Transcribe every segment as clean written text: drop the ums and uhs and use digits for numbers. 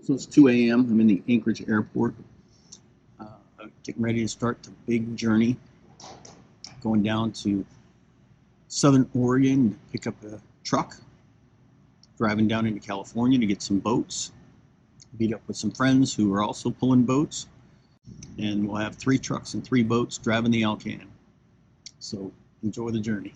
So it's 2 a.m. I'm in the Anchorage airport, getting ready to start the big journey, going down to Southern Oregon to pick up a truck, driving down into California to get some boats, meet up with some friends who are also pulling boats, and we'll have 3 trucks and 3 boats driving the Alcan. So enjoy the journey.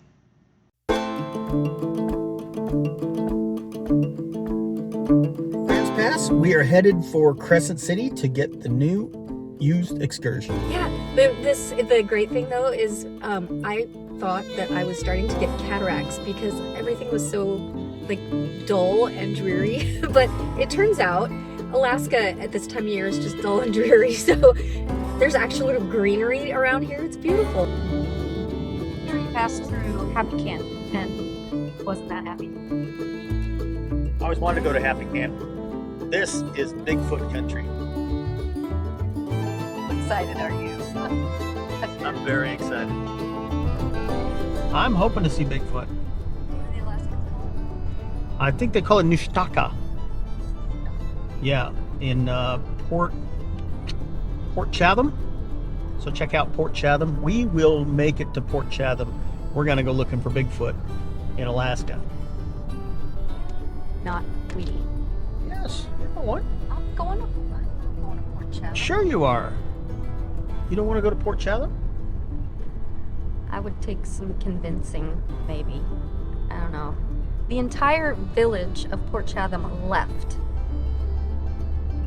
Pass, we are headed for Crescent City to get the new used Excursion. Yeah, the great thing though is I thought that I was starting to get cataracts because everything was so like dull and dreary, but it turns out Alaska at this time of year is just dull and dreary, so there's actual little greenery around here. It's beautiful. Here we passed through Happy Camp and wasn't that happy. I always wanted to go to Happy Camp. This is Bigfoot country. How excited are you? I'm very excited. I'm hoping to see Bigfoot. What are the Alaskans called? I think they call it Nushtaka. Yeah, in Port Chatham. So check out Port Chatham. We will make it to Port Chatham. We're gonna go looking for Bigfoot in Alaska. Not we. Yes, you're going. I'm going to Port Chatham. Sure you are. You don't want to go to Port Chatham? I would take some convincing, maybe. I don't know. The entire village of Port Chatham left.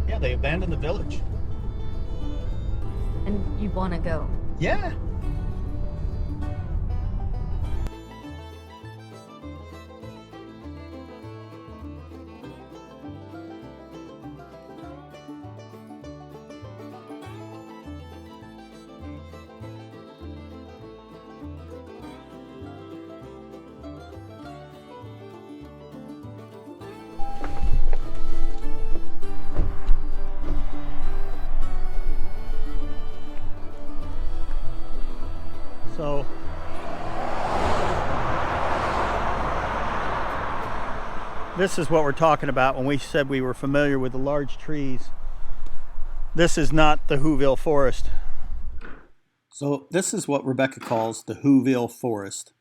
Yeah, they abandoned the village. And you want to go. Yeah. So this is what we're talking about when we said we were familiar with the large trees. This is not the Whoville Forest. So this is what Rebecca calls the Whoville Forest.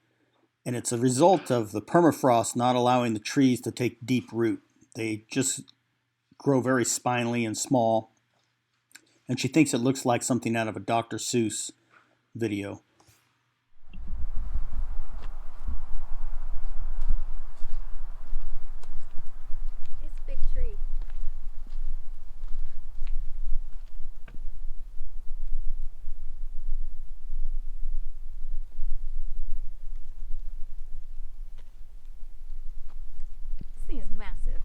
And it's a result of the permafrost not allowing the trees to take deep root. They just grow very spinally and small. And she thinks it looks like something out of a Dr. Seuss video. It's a big tree. This thing is massive.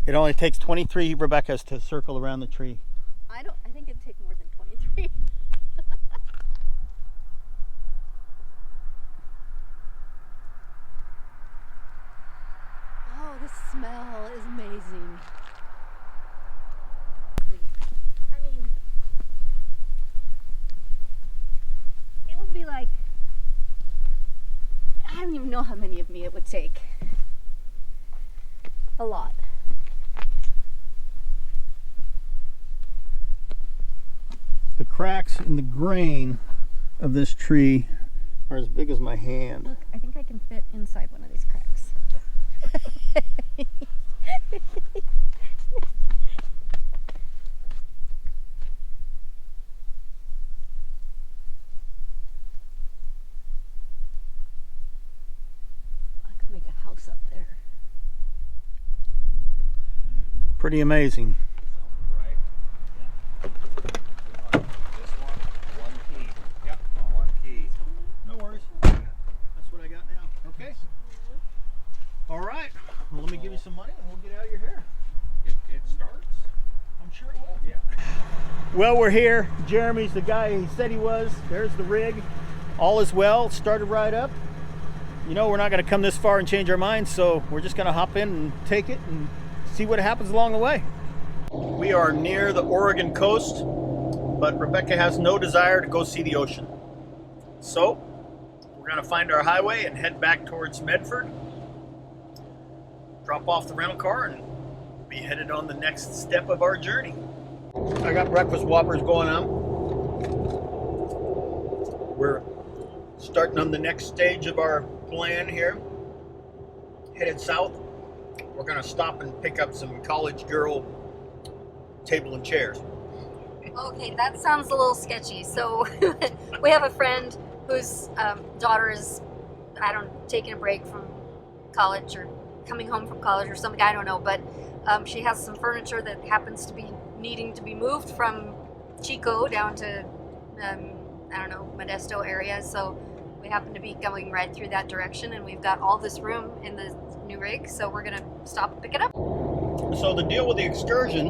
It only takes 23 Rebeccas to circle around the tree. I think it'd take more than 23. Oh, the smell is amazing. I mean, it would be like, I don't even know how many of me it would take. A lot. The cracks in the grain of this tree are as big as my hand. Look, I think I can fit inside one of these cracks. I could make a house up there. Pretty amazing. No worries. That's what I got now. Okay. All right. Well, let me give you some money and we'll get out of your hair. It starts? I'm sure it will. Yeah. Well, we're here. Jeremy's the guy he said he was. There's the rig. All is well. Started right up. You know, we're not going to come this far and change our minds, so we're just going to hop in and take it and see what happens along the way. We are near the Oregon coast, but Rebecca has no desire to go see the ocean. So, we're going to find our highway and head back towards Medford, drop off the rental car, and be headed on the next step of our journey. I got breakfast whoppers going on. We're starting on the next stage of our plan here. Headed south. We're gonna stop and pick up some college girl table and chairs. Okay, that sounds a little sketchy. So we have a friend whose daughter is, taking a break from college or coming home from college or something, I don't know, but she has some furniture that happens to be needing to be moved from Chico down to, Modesto area. So we happen to be going right through that direction, and we've got all this room in the new rig, so we're gonna stop and pick it up. So the deal with the Excursion,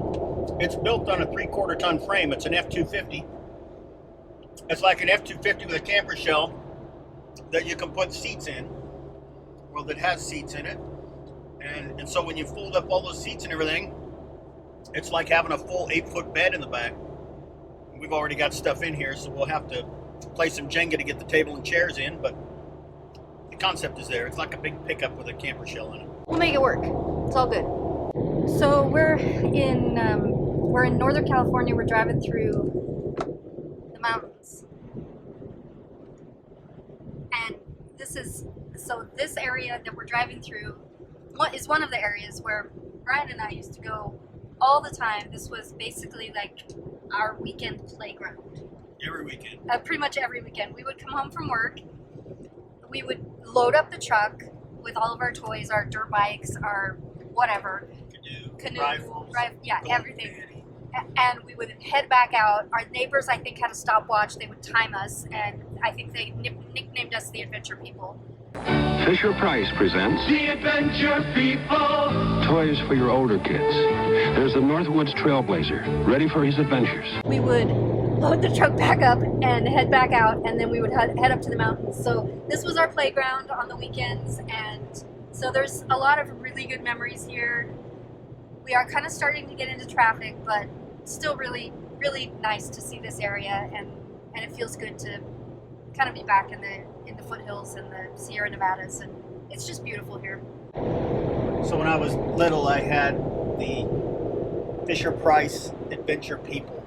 it's built on a 3/4 ton frame. It's an F-250. It's like an F-250 with a camper shell that you can put seats in, well, that has seats in it. And so when you fold up all those seats and everything, it's like having a full 8-foot bed in the back. We've already got stuff in here, so we'll have to play some Jenga to get the table and chairs in, but the concept is there. It's like a big pickup with a camper shell in it. We'll make it work. It's all good. So we're in Northern California. We're driving through the mountains, and this area that we're driving through is one of the areas where Brian and I used to go all the time. This was basically like our weekend playground. Every weekend. Pretty much every weekend. We would come home from work. We would load up the truck with all of our toys, our dirt bikes, our whatever. Canoe, rifles, everything. And we would head back out. Our neighbors, I think, had a stopwatch. They would time us, and I think they nicknamed us the Adventure People. Fisher Price presents The Adventure People. Toys for your older kids. There's the Northwoods Trailblazer, ready for his adventures. We would load the truck back up and head back out, and then we would head up to the mountains. So this was our playground on the weekends, and so there's a lot of really good memories here. We are kind of starting to get into traffic, but still really, really nice to see this area, and it feels good to kind of be back in the foothills and the Sierra Nevadas, and it's just beautiful here. So when I was little, I had the Fisher Price Adventure People.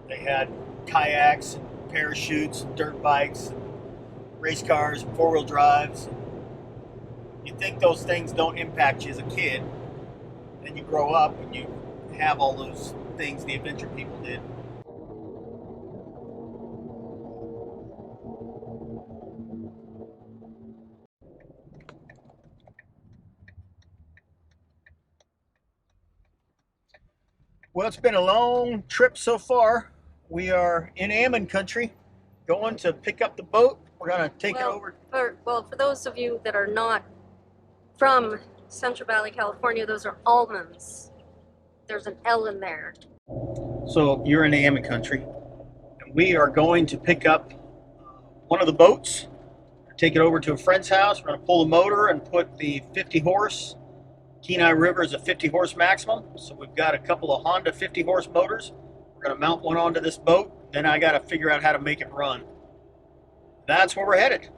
They had kayaks, and parachutes, and dirt bikes, and race cars, and four-wheel drives. You think those things don't impact you as a kid, then you grow up and you have all those things the Adventure People did. Well, it's been a long trip so far. We are in Ammon country, going to pick up the boat. We're going to take it over. For those of you that are not from Central Valley, California, those are almonds. There's an L in there. So you're in Ammon country, and we are going to pick up one of the boats, take it over to a friend's house. We're going to pull the motor and put the 50-horse. Kenai River is a 50-horse maximum, so we've got a couple of Honda 50-horse motors. We're going to mount one onto this boat. Then I got to figure out how to make it run. That's where we're headed.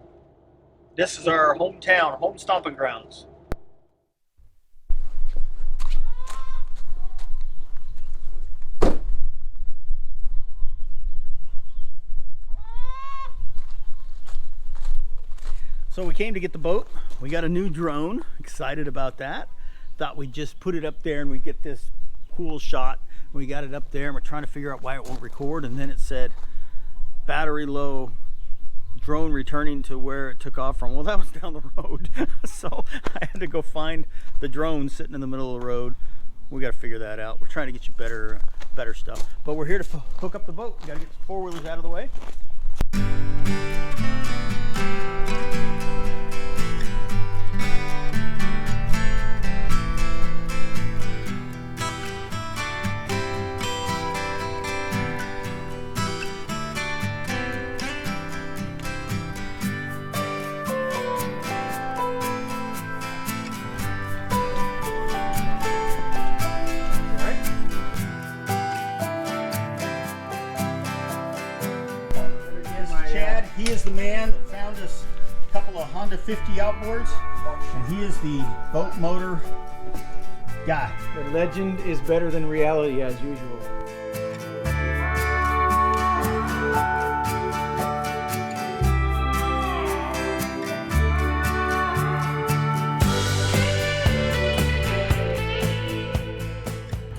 This is our hometown, home stomping grounds. So we came to get the boat. We got a new drone. Excited about that. Thought we'd just put it up there and we'd get this cool shot. We got it up there and we're trying to figure out why it won't record, and then it said battery low, drone returning to where it took off from. Well, that was down the road. So I had to go find the drone sitting in the middle of the road. We got to figure that out. We're trying to get you better stuff. But we're here to hook up the boat. We got to get the four-wheelers out of the way. Chad, he is the man that found us a couple of Honda 50 outboards, and he is the boat motor guy. The legend is better than reality, as usual.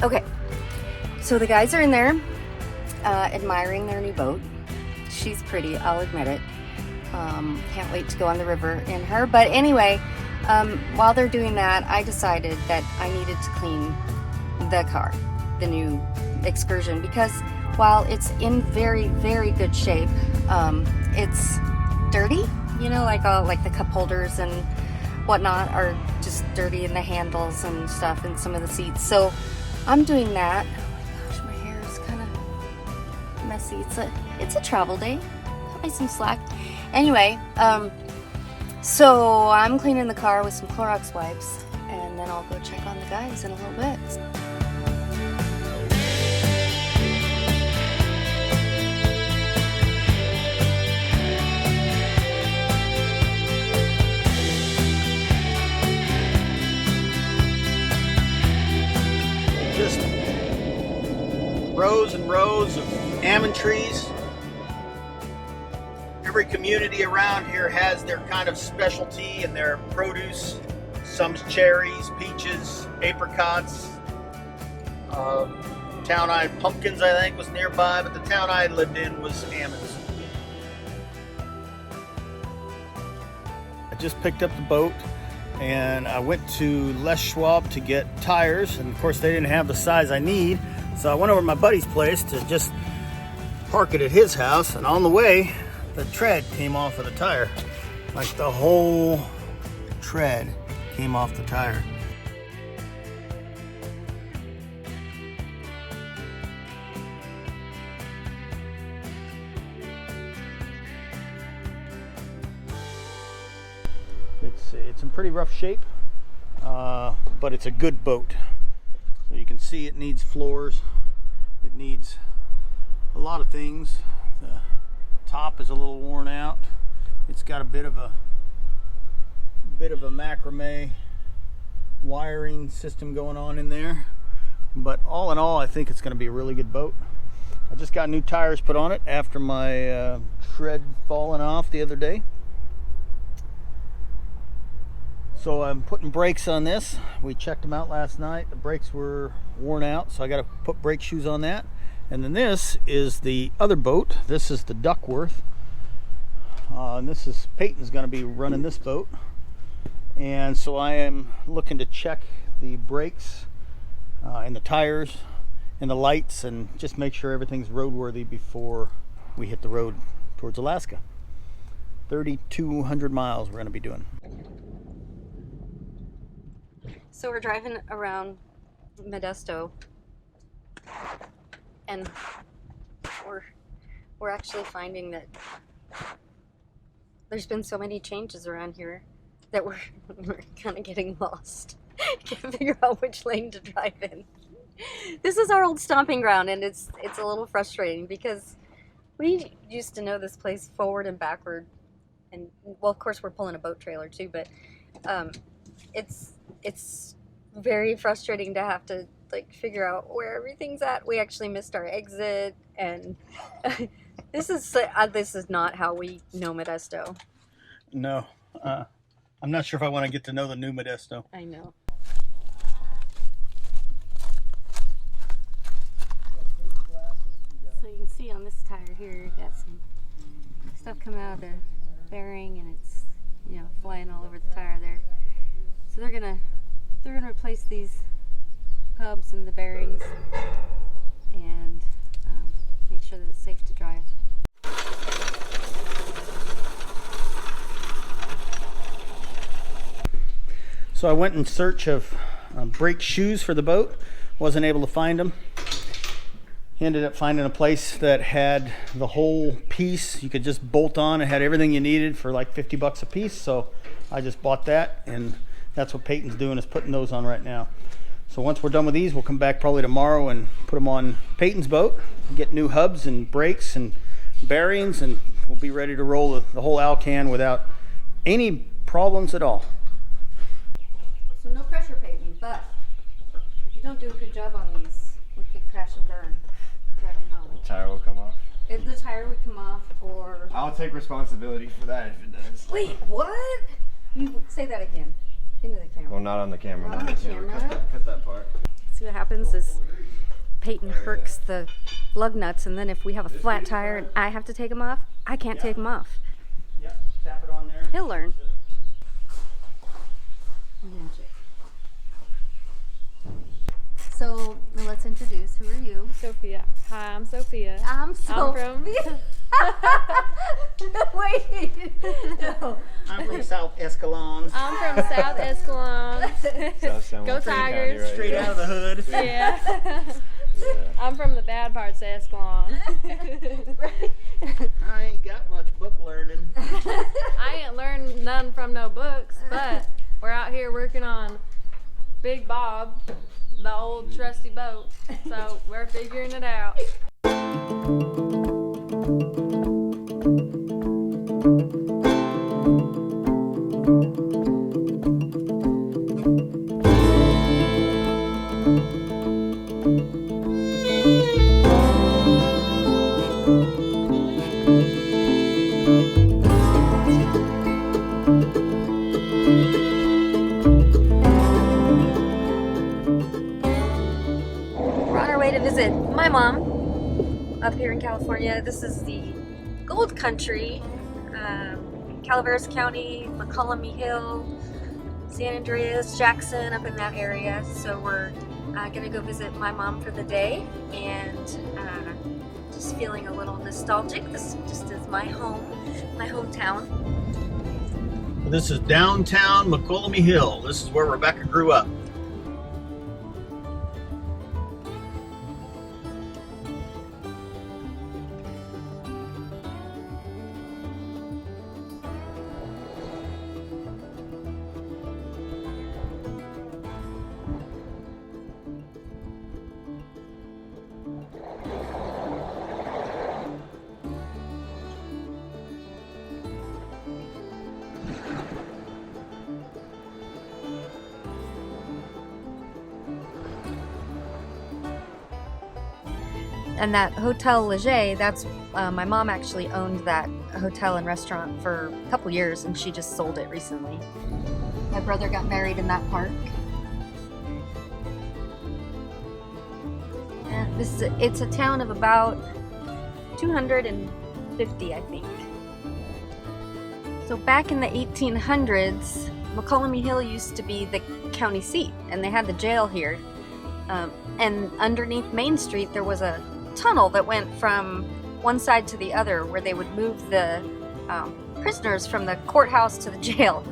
Okay, so the guys are in there admiring their new boat. She's pretty, I'll admit it. Can't wait to go on the river in her. But anyway, while they're doing that, I decided that I needed to clean the car, the new Excursion, because while it's in very, very good shape, it's dirty. You know, like the cup holders and whatnot are just dirty in the handles and stuff and some of the seats. So I'm doing that. Oh my gosh, my hair is kind of messy. It's a travel day. Cut me some slack. Anyway, so I'm cleaning the car with some Clorox wipes, and then I'll go check on the guys in a little bit. Just rows and rows of almond trees. Every community around here has their kind of specialty in their produce. Some's cherries, peaches, apricots. Town I pumpkins, I think, was nearby, but the town I lived in was almonds. I just picked up the boat and I went to Les Schwab to get tires, and of course they didn't have the size I need, so I went over to my buddy's place to just park it at his house, and on the way the tread came off of the tire. Like the whole tread came off the tire. It's in pretty rough shape, but it's a good boat. So you can see it needs floors. It needs a lot of things. The top is a little worn out. It's got a bit of a macrame wiring system going on in there. But all in all, I think it's going to be a really good boat. I just got new tires put on it after my tread falling off the other day. So I'm putting brakes on this. We checked them out last night. The brakes were worn out, so I got to put brake shoes on that. And then this is the other boat. This is the Duckworth. And this is Peyton's going to be running this boat. And so I am looking to check the brakes and the tires and the lights and just make sure everything's roadworthy before we hit the road towards Alaska. 3,200 miles we're going to be doing. So we're driving around Modesto, and we're actually finding that there's been so many changes around here that we're kind of getting lost. Can't figure out which lane to drive in. This is our old stomping ground, and it's a little frustrating because we used to know this place forward and backward, and well, of course we're pulling a boat trailer too, but it's very frustrating to have to like figure out where everything's at. We actually missed our exit, and this is not how we know Modesto. No, I'm not sure if I want to get to know the new Modesto. I know. So you can see on this tire here, you've got some stuff coming out of the bearing, and it's, you know, flying all over the tire there. So they're gonna replace these hubs and the bearings and make sure that it's safe to drive. So I went in search of brake shoes for the boat. Wasn't able to find them. Ended up finding a place that had the whole piece. You could just bolt on. It had everything you needed for like $50 a piece. So I just bought that, and that's what Peyton's doing, is putting those on right now. So once we're done with these, we'll come back probably tomorrow and put them on Peyton's boat, get new hubs and brakes and bearings, and we'll be ready to roll the whole Alcan without any problems at all. So no pressure, Peyton, but don't do a good job on these, we could crash and burn driving home. Tire will come off. If the tire would come off, or I'll take responsibility for that if it does. wait, what? You say that again into the camera. Well, not on the camera. Not on the camera. Cut that part. See what happens is Peyton herks the lug nuts, and then if we have a flat tire and I have to take them off, I can't take them off. Yep, tap it on there. He'll learn. So let's introduce. Who are you? Sophia. Hi, I'm Sophia. I'm from- Wait. No. I'm from South Escalon. I'm from South Escalon. South San Go Joaquin Tigers. County right Straight here. out of the hood. Yeah. Yeah. I'm from the bad parts of Escalon. I ain't got much book learning. I ain't learned none from no books, but we're out here working on Big Bob, the old trusty boat. So we're figuring it out. We're on our way to visit my mom up here in California. This is the Gold Country, Calaveras County, McCollum Hill, San Andreas, Jackson, up in that area. So we're gonna go visit my mom for the day, and just feeling a little nostalgic. This just is my home, my hometown. This is downtown McCollum Hill. This is where Rebecca grew up. And that Hotel Leger, that's my mom actually owned that hotel and restaurant for a couple years, and she just sold it recently. My brother got married in that park. And it's a town of about 250, I think. So back in the 1800s, McCollum Hill used to be the county seat, and they had the jail here. And underneath Main Street, there was a tunnel that went from one side to the other, where they would move the prisoners from the courthouse to the jail.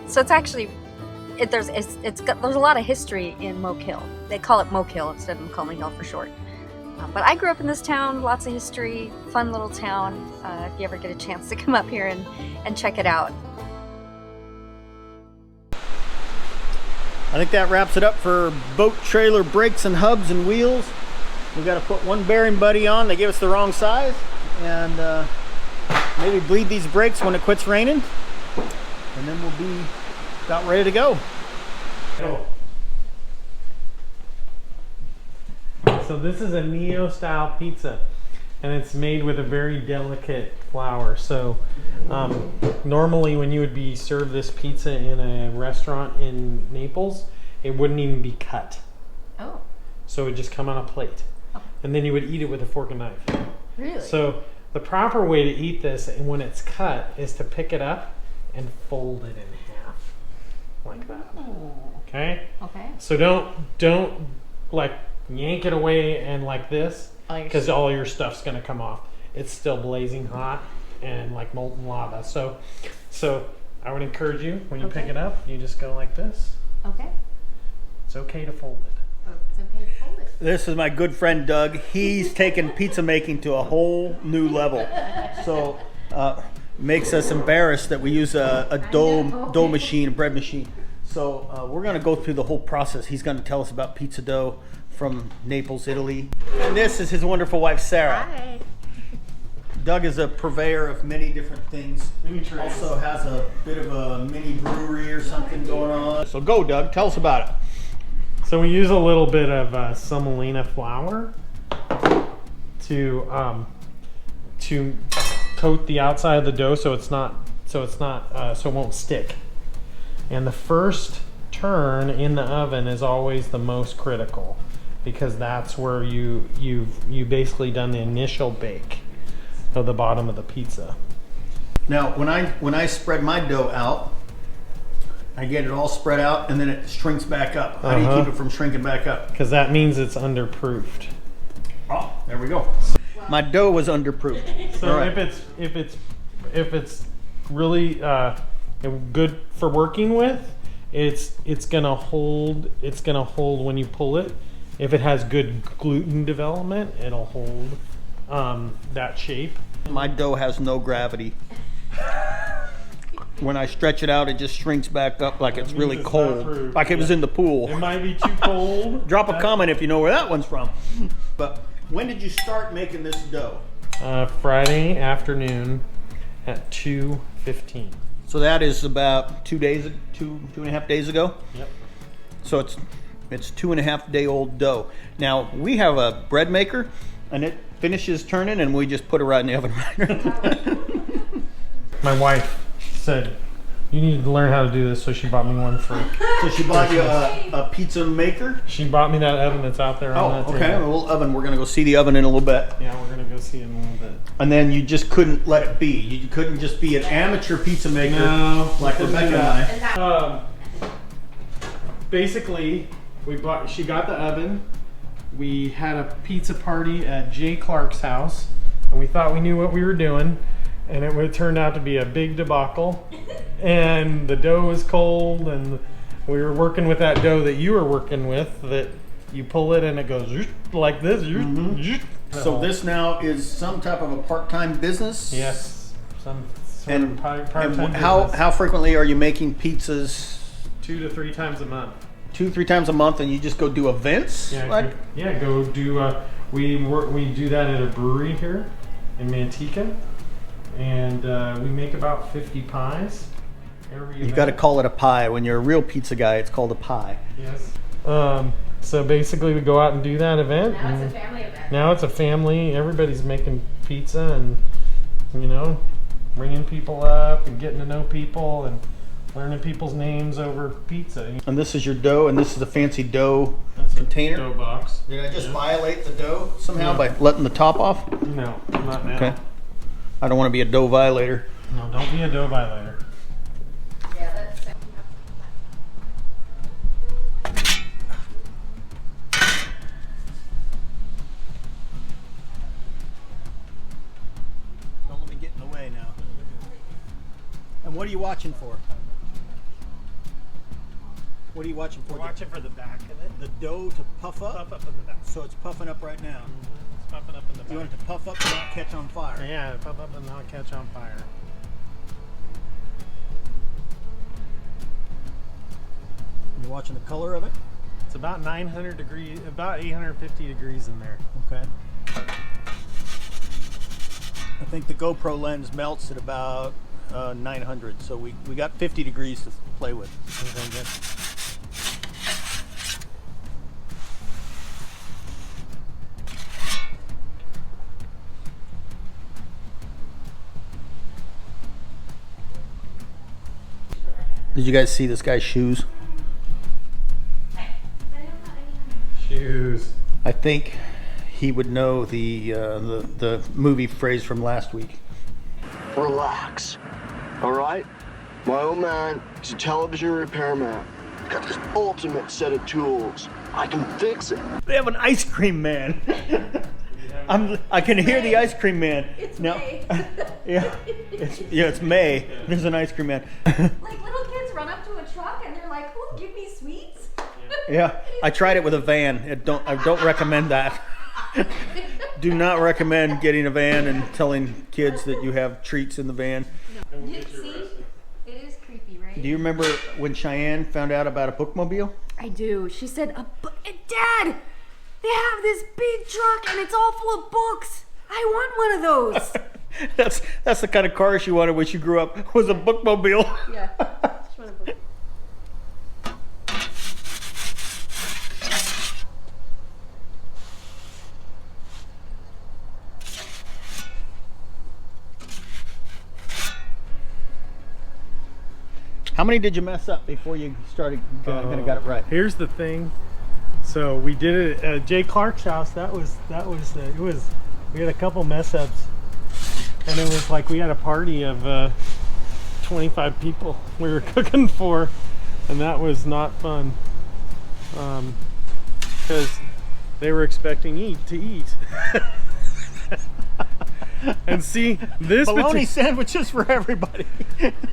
So it's actually there's a lot of history in Moke Hill. They call it Moke Hill instead of McCollum Hill for short. But I grew up in this town, lots of history, fun little town. If you ever get a chance to come up here and check it out. I think that wraps it up for boat trailer brakes and hubs and wheels. We got to put one bearing buddy on. They gave us the wrong size, and maybe bleed these brakes when it quits raining, and then we'll be about ready to go. So this is a Neo-style pizza, and it's made with a very delicate flour. So normally when you would be served this pizza in a restaurant in Naples, it wouldn't even be cut. Oh, So it would just come on a plate. And then you would eat it with a fork and knife. really? So the proper way to eat this, and when it's cut, is to pick it up and fold it in half, like that. Okay. Okay. So don't like yank it away and like this, because all your stuff's gonna come off. It's still blazing hot and like molten lava. So I would encourage you, when you pick it up, you just go like this. Okay. It's okay to fold it. It's okay to fold it. This is my good friend Doug. He's taken pizza making to a whole new level. So makes us embarrassed that we use a dough machine, a bread machine. So we're gonna go through the whole process. He's gonna tell us about pizza dough from Naples, Italy. And this is his wonderful wife, Sarah. Hi. Doug is a purveyor of many different things. Also has a bit of a mini brewery or something going on. So go, Doug, tell us about it. So we use a little bit of semolina flour to coat the outside of the dough so it won't stick. And the first turn in the oven is always the most critical, because that's where you've basically done the initial bake of the bottom of the pizza. Now, when I spread my dough out, I get it all spread out, and then it shrinks back up. How do you keep it from shrinking back up? Because that means it's underproofed. Oh, there we go. My dough was underproofed. So All right. if it's really good for working with, it's gonna hold when you pull it. If it has good gluten development, it'll hold that shape. My dough has no gravity. When I stretch it out, it just shrinks back up like it's really it's cold, not proof. like it was in the pool. It might be too cold. Drop a comment if you know where that one's from. But when did you start making this dough? Friday afternoon at 2:15. So that is about 2 and a half days ago. Yep. So it's 2.5 day old dough. Now we have a bread maker, and it finishes turning, and we just put it right in the oven. My wife said, "You need to learn how to do this," so she bought me one for. So she bought you a pizza maker. She bought me that oven that's out there on that Oh, okay. A table. little oven. We're gonna go see the oven in a little bit. Yeah, we're gonna go see it in a little bit. And then you just couldn't let it be. You couldn't just be an amateur pizza maker like Rebecca and I. Basically, she got the oven. We had a pizza party at Jay Clark's house, and we thought we knew what we were doing, and it turned out to be a big debacle. And the dough was cold, and we were working with that dough that you were working with, that you pull it and it goes like this. So this now is some type of a part-time business? Yes, some sort And, of part-time and business. how frequently are you making pizzas? 2 to 3 times a month. 2-3 times a month, and you just go do events? Yeah, go do. We do that at a brewery here in Manteca, and we make about 50 pies every You event. got to call it a pie. When you're a real pizza guy, it's called a pie. Yes. So basically, we go out and do that event. Now it's a family event. Now it's a family. Everybody's making pizza, and bringing people up and getting to know people and learning people's names over pizza. And this is your dough, and this is a fancy dough That's container. a dough box. Did I just violate the dough somehow No. by letting the top off? No, not now. Okay. I don't want to be a dough violator. No, don't be a dough violator. Yeah, that's. Don't let me get in the way now. And what are you watching for? What are you watching for? Watching for the back of it. The dough to puff up? Puff up in the back. So it's puffing up right now. It's puffing up in the back. You want it to puff up and not catch on fire. Yeah, puff up and not catch on fire. You're watching the color of it? It's about 900 degrees, about 850 degrees in there. Okay. I think the GoPro lens melts at about 900, so we got 50 degrees to play with. Okay, good. Did you guys see this guy's shoes? Shoes. I think he would know the movie phrase from last week. Relax. All right? My old man is a television repairman. Got this ultimate set of tools. I can fix it. They have an ice cream man. I can hear the ice cream man. It's now. May. It's May. There's an ice cream man. Like little kids run up to a truck and they're like, "Ooh, give me sweets." Yeah, I tried it with a van. I don't recommend that. Do not recommend getting a van and telling kids that you have treats in the van. You see, it is creepy, right? Do you remember when Cheyenne found out about a bookmobile? I do. She said, "Dad, they have this big truck and it's all full of books. I want one of those." That's the kind of car she wanted when she grew up, was a bookmobile. Yeah. Just want a book. How many did you mess up before you started got it right? Here's the thing. So we did it at Jay Clark's house. We had a couple mess ups, and it was like we had a party of 25 people we were cooking for, and that was not fun because they were expecting to eat. And see, this bologna sandwiches for everybody.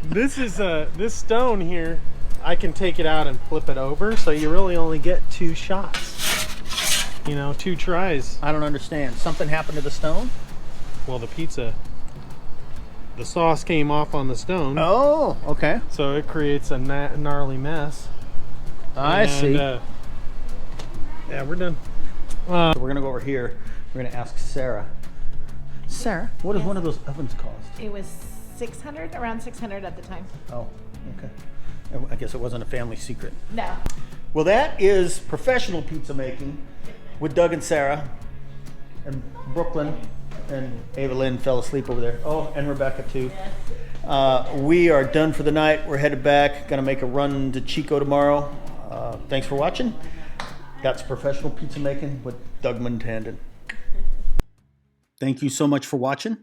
This is this stone here. I can take it out and flip it over, so you really only get 2 shots. You know, 2 tries. I don't understand. Something happened to the stone? Well, the sauce came off on the stone. Oh, okay. So it creates a gnarly mess. I see. Yeah, we're done. So we're gonna go over here. We're gonna ask Sarah. Sarah, what does one of those ovens cost? It was around 600 at the time. Oh, okay. I guess it wasn't a family secret. No. Well, that is professional pizza making with Doug and Sarah and Brooklyn, and Ava Lynn fell asleep over there. Oh, and Rebecca too. We are done for the night. We're headed back. Gonna make a run to Chico tomorrow. Thanks for watching. That's professional pizza making with Doug Muntandon. Thank you so much for watching.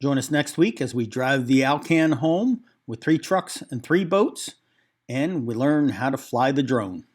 Join us next week as we drive the Alcan home with 3 trucks and 3 boats, and we learn how to fly the drone.